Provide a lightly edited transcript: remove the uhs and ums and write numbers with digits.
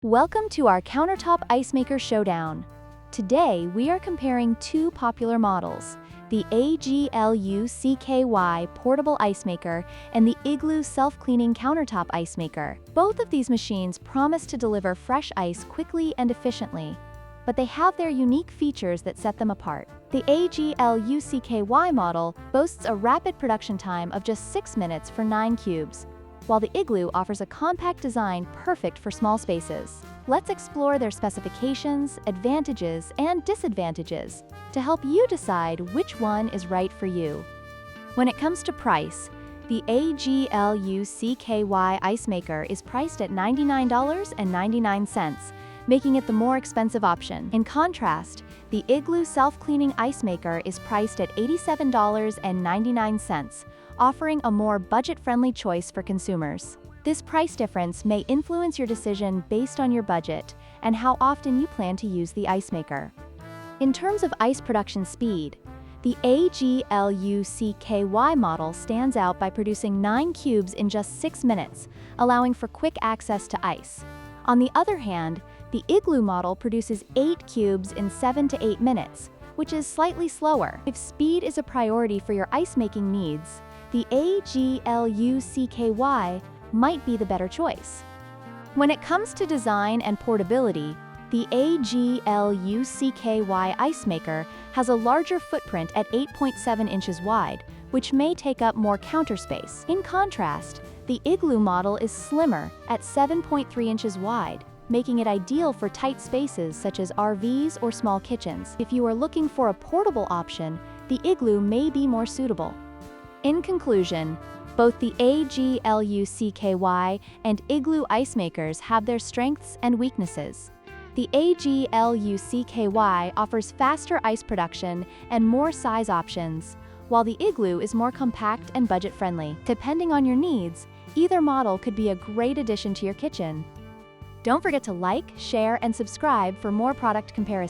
Welcome to our Countertop Ice Maker Showdown. Today, we are comparing two popular models, the AGLUCKY Portable Ice Maker and the Igloo Self-Cleaning Countertop Ice Maker. Both of these machines promise to deliver fresh ice quickly and efficiently, but they have their unique features that set them apart. The AGLUCKY model boasts a rapid production time of just 6 minutes for 9 cubes, while the Igloo offers a compact design perfect for small spaces. Let's explore their specifications, advantages, and disadvantages to help you decide which one is right for you. When it comes to price, the AGLUCKY Ice Maker is priced at $99.99, making it the more expensive option. In contrast, the Igloo Self-Cleaning Ice Maker is priced at $87.99, offering a more budget-friendly choice for consumers. This price difference may influence your decision based on your budget and how often you plan to use the ice maker. In terms of ice production speed, the AGLUCKY model stands out by producing 9 cubes in just 6 minutes, allowing for quick access to ice. On the other hand, the Igloo model produces 8 cubes in 7 to 8 minutes, which is slightly slower. If speed is a priority for your ice-making needs, the AGLUCKY might be the better choice. When it comes to design and portability, the AGLUCKY Ice Maker has a larger footprint at 8.7 inches wide, which may take up more counter space. In contrast, the Igloo model is slimmer at 7.3 inches wide, making it ideal for tight spaces such as RVs or small kitchens. If you are looking for a portable option, the Igloo may be more suitable. In conclusion, both the AGLUCKY and Igloo ice makers have their strengths and weaknesses. The AGLUCKY offers faster ice production and more size options, while the Igloo is more compact and budget-friendly. Depending on your needs, either model could be a great addition to your kitchen. Don't forget to like, share, and subscribe for more product comparisons.